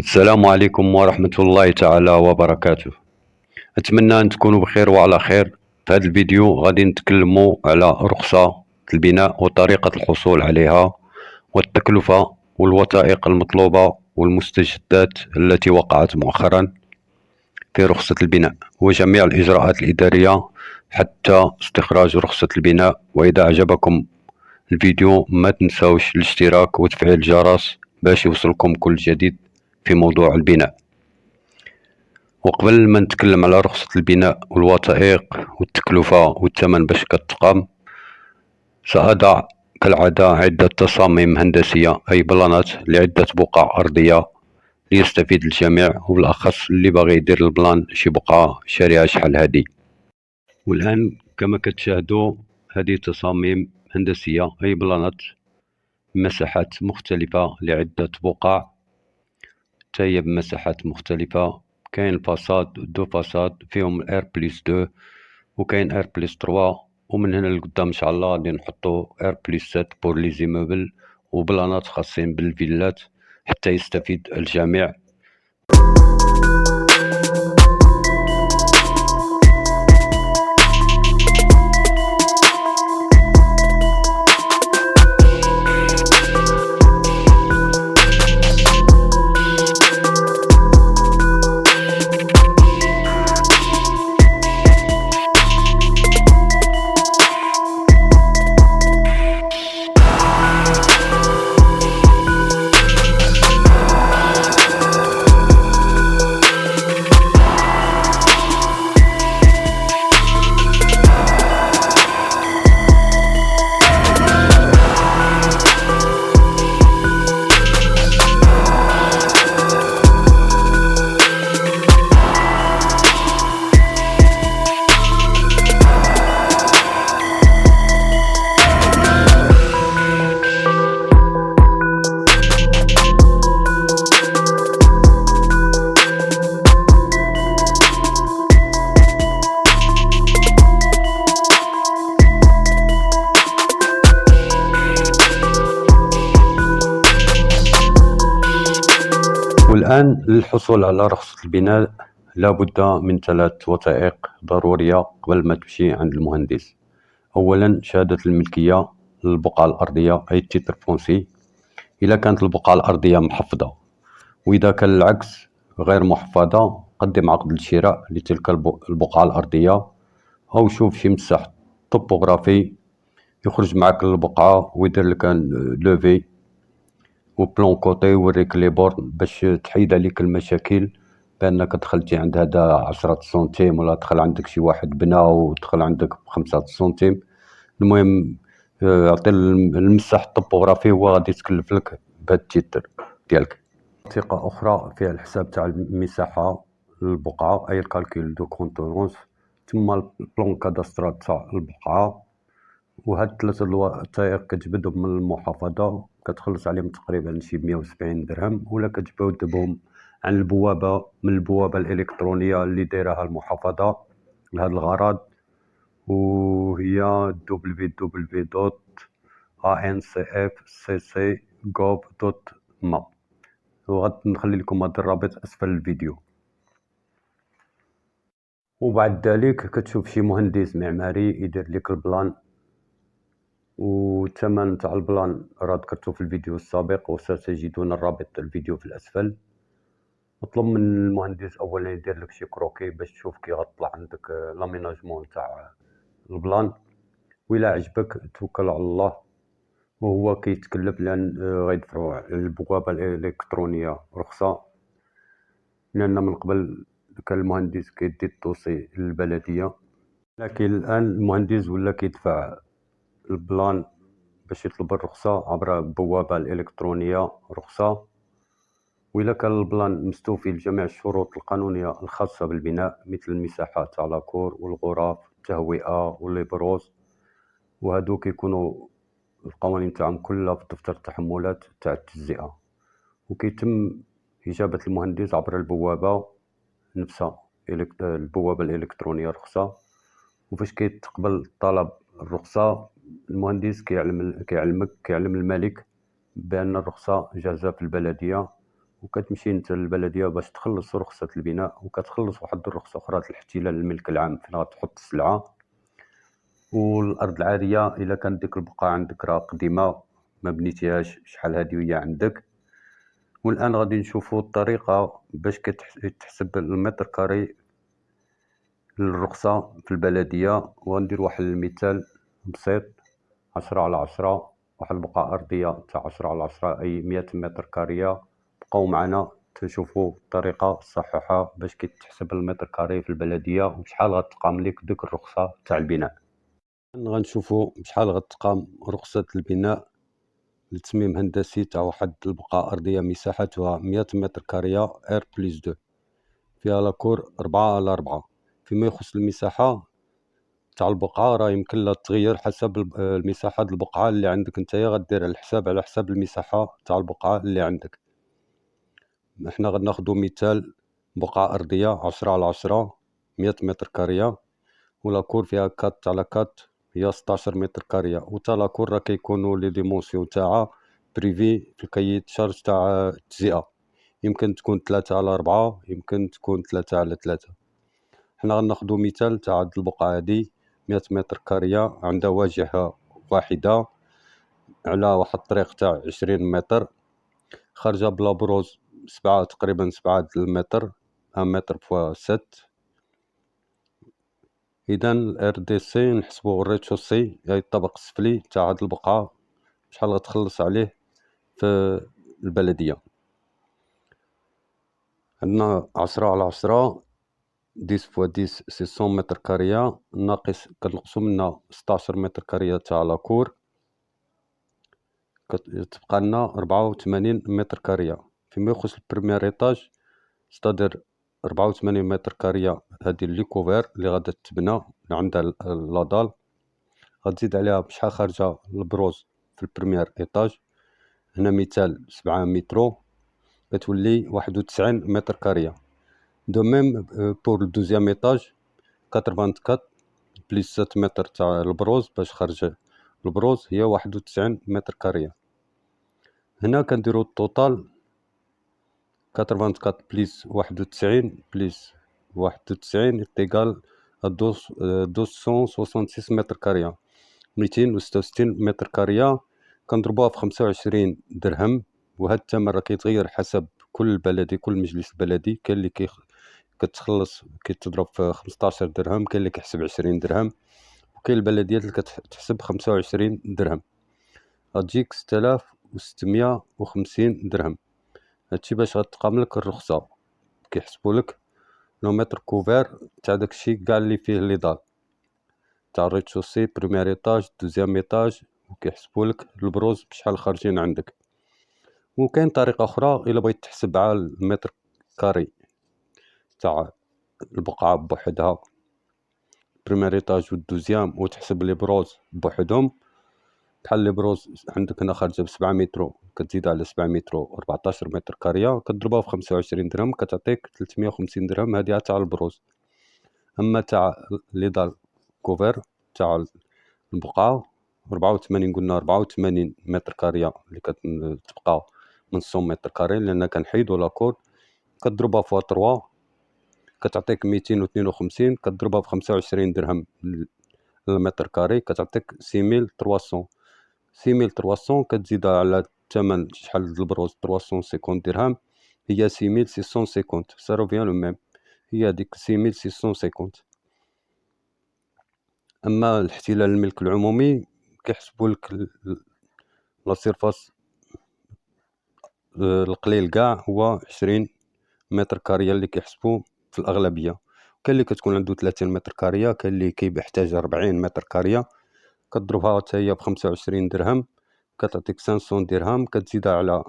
السلام عليكم ورحمة الله تعالى وبركاته. أتمنى أن تكونوا بخير وعلى خير. في هذا الفيديو غادي نتكلموا على رخصة البناء وطريقة الحصول عليها والتكلفة والوثائق المطلوبة والمستجدات التي وقعت مؤخرا في رخصة البناء وجميع الإجراءات الإدارية حتى استخراج رخصة البناء. وإذا أعجبكم الفيديو ما تنسوش الاشتراك وتفعيل الجرس باش يوصلكم كل جديد في موضوع البناء. وقبل ما نتكلم على رخصة البناء والوثائق والتكلفة والثمن باش كتقام، سأضع كالعادة عدة تصاميم هندسية أي بلانات لعدة بقع أرضية ليستفيد الجميع، وبالأخص اللي باغي يدير البلان شي بقعة شاريها شحال هادي. والآن كما كتشاهدوا هذه تصاميم هندسية أي بلانات مساحات مختلفة لعدة بقع تاهي بمساحات مختلفة. كاين الفاصاد دو فاصاد فيهم ار بلس 2 وكاين ار بلس 3، ومن هنا لقدام ان شاء الله غادي نحطو ار بلس 7 بور لي زيموبل وبلانات خاصين بالفيلات حتى يستفيد الجميع. والآن للحصول على رخصة البناء لابد من 3 وثائق ضرورية قبل ما تمشي عند المهندس. أولا شهادة الملكية للبقعة الأرضية أي التيتر فونسي إذا كانت البقعة الأرضية محفظة، وإذا كان العكس غير محفظة قدم عقد الشراء لتلك البقعة الأرضية، أو شوف شي مساح طوبوغرافي يخرج معك للبقعة ويدير لك لوفي وبلون كوطي يوريك لي بورن باش تحيد عليك المشاكل بأنك دخلتي عند هذا 10 سنتيم ولا دخل عندك شي واحد بنا ودخل عندك ب5 سنتيم. المهم عطي المساح الطوبوغرافي هو غادي يتكلف لك بهاد التيتر ديالك. وثيقة أخرى فيها الحساب تاع المساحة للبقعة أي الكالكول دو كونتورونس، تما البلون كاداسترال تاع البقعة. وهاد 3 الوثائق كتجبدهم من المحافظة كتخلص عليهم تقريبا شي 170 درهم، ولا كتجبدهم عن البوابة من البوابة الإلكترونية اللي دايرها المحافظة لهذا الغرض، وهي www.ancfcc.gov.ma. وغادي نخلي لكم هذا الرابط أسفل الفيديو. وبعد ذلك كتشوف شي مهندس معماري يدير لك البلان، والثمن تاع البلان راه ذكرته في الفيديو السابق وستجدون الرابط الفيديو في الأسفل. اطلب من المهندس اولا يدير لك شي كروكي باش تشوف كي غتطلع عندك لاميناجمون تاع البلان، وإلا عجبك توكل على الله وهو كيتكلف، لان غيدفعوا البوابة الإلكترونية رخصة، لأن من قبل كان المهندس كيدي الدوسي للبلدية، لكن الآن المهندس ولا كيدفع البلان باش يطلب الرخصة عبر البوابة الإلكترونية رخصة. وإلا كان البلان مستوفي لجميع الشروط القانونية الخاصة بالبناء مثل المساحات تاع لاكور والغرف التهوئة والبروز، وهادو كيكونوا القوانين تاعهم كلها في دفتر التحملات تاع التجزئة، وكيتم إجابة المهندس عبر البوابة نفسها البوابة الإلكترونية رخصة. وفاش كيتقبل طلب الرخصة المهندس كيعلم الملك بأن الرخصة جاهزة في البلدية، وكتمشي نتا للبلدية باش تخلص رخصة البناء، وكتخلص واحد الرخصة أخرى الاحتلال الملك العام فين غتحط السلعة. والأرض العادية إلا كانت ديك البقعة عندك راه قديمة ما بنيتيهاش شحال هادي وهي عندك. والآن غادي نشوفو الطريقة باش كيتحسب المتر كاري للرخصة في البلدية. وغندير واحد المثال بسيط، 10 على 10، واحد البقعة أرضية تاع 10 على 10 أي 100 متر كارية. بقاو معنا تنشوفو الطريقة الصحيحة باش كيتحسب المتر كاري في البلدية وشحال غتقام ليك ديك الرخصة تاع البناء. غنشوفو بشحال غتقام رخصة البناء لتصميم هندسي تاع واحد البقعة أرضية مساحتها 100 متر كارية R+2 فيها لاكور 4 على 4. فيما يخص المساحة تاع البقعة راه يمكن لها تغير حسب المساحة د البقعة اللي عندك نتايا، غدير على حساب المساحة تاع البقعة اللي عندك. احنا غناخدو مثال بقعة أرضية 10 على 10 100 متر كارية، ولاكور فيها 4 على 4 هي 16 متر كارية. و تا لاكور راه كيكونو لي ديمونسيون تاعها بريفي في الكايي شارج تاع التجزئة، يمكن تكون 3 على 4 يمكن تكون 3 على 3. حنا غناخدو مثال تاع هاد البقعة هادي 100 متر كارية عندها واجهة واحدة على واحد الطريق تاع 20 متر، خارجة بلا بروز تقريبا 7 المتر، 1 متر فوا 7. إذا الار دي سي نحسبو الريتشوسي أي الطابق السفلي تاع هاد البقعة شحال غتخلص عليه في البلدية. عندنا 10 على 10 10 فوا 10 سي 100 متر كارية، ناقص كنقصو منها 16 متر كارية تاع لاكور تبقى لنا 84 متر كارية. فيما يخص البريمير إيطاج ستادير 84 متر كارية هادي لي كوفير لي غادا تبنى عندها لادال، غتزيد عليها بشحال خارجة البروز في البريمير إيطاج. هنا مثال 7 مترو كتولي 91 متر كارية. دو ميم بور الدوزيام إيطاج 84 بليس 7 متر تاع البروز باش خرج البروز هي 91 متر كارية. هنا كنديرو التوتال 84 بليس 91 بليس 91 إيكال 266 متر كارية، 266 متر كارية كنضربوها في 25 درهم. وهاد الثمن راه كيتغير حسب كل بلدي، كل مجلس بلدي كاين اللي كتخلص كتضرب في 15 درهم، كاين اللي كيحسب 20 درهم، وكاين البلديات اللي كتحسب 25 درهم. غتجيك 6650 درهم. هادشي باش غتقام لك الرخصة، كيحسبوا لك لو متر كوفير تاع داكشي كاع اللي فيه لي دال تاع الريتشوسي بريمير ايطاج دوزيام ايطاج، وكيحسبوا لك البروز بشحال خارجين عندك. وكاين طريقة أخرى إلا بغيت تحسب على المتر كاري تاع البقعة بوحدها بريمير ايطاج والدوزيام وتحسب لي بروز بوحدهم. بحال لي بروز عندك هنا خارجة ب7 مترو، كتزيد على 7 مترو 14 متر كارية كتضربها في 25 درهم كتعطيك 350 درهم، هادي تاع البروز. أما تاع لي دال كوفير تاع البقعة 84 قلنا 84 متر كارية اللي كتبقى من 100 متر كاري لأن كنحيدو لاكور، كتضربها فوا 3 كتعطيك 252 كتضربها في 25 درهم المتر كاري كتعطيك 6300. 6300 كتزيدها على الثمن شحال البروز 350 درهم هي 6650 سا روفيان لو ميم، هي هاديك 6650. أما الاحتلال الملك العمومي كيحسبوا لك لا سيرفاس القليل كاع هو 20 متر كارية اللي كيحسبوا في الأغلبية. كاين اللي كتكون عنده 30 متر كارية، كاين اللي كيحتاج 40 متر كارية، كتضربها حتى هي ب25 درهم كتعطيك 500 درهم كتزيدها على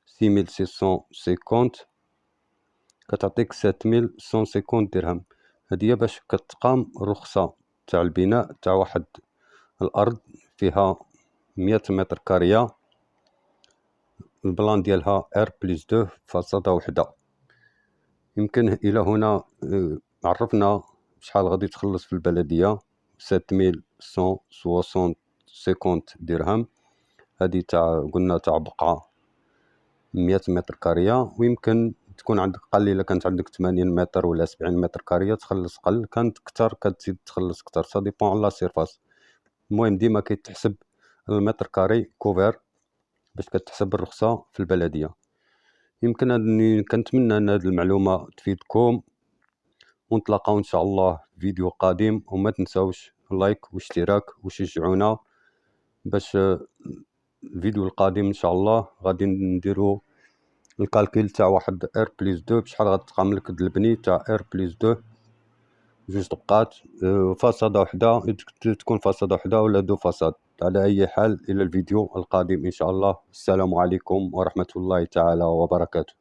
6650 كتعطيك 7150 درهم. هادي باش كتقام رخصة تاع البناء تاع واحد الأرض فيها 100 متر كارية، البلان ديالها R+2 فاصادة وحدة. يمكن إلى هنا عرفنا شحال غادي تخلص في البلدية 7150 درهم. هادي تاع قلنا تاع بقعة 100 متر كارية، ويمكن تكون عندك قل إلا كانت عندك 80 متر ولا 70 متر كارية تخلص قل، كانت كتر كتزيد تخلص كتر، سا ديبون على لا سيرفاس. المهم ديما كيتحسب المتر كاري كوفير باش كتحسب الرخصة في البلدية. يمكن أني كنتمنى أن هذه المعلومة تفيدكم، ونتلاقاو إن شاء الله في فيديو قادم، وما تنساوش لايك واشتراك وشجعونا باش الفيديو القادم إن شاء الله غادي نديرو الكالكيل تاع واحد ار بليس دو، بشحال غتقام لك البني تاع ار بليس دو، جوج طبقات، فاصادة وحدة، تكون فاصادة وحدة ولا دو فاصاد. على أي حال إلى الفيديو القادم إن شاء الله. السلام عليكم ورحمة الله تعالى وبركاته.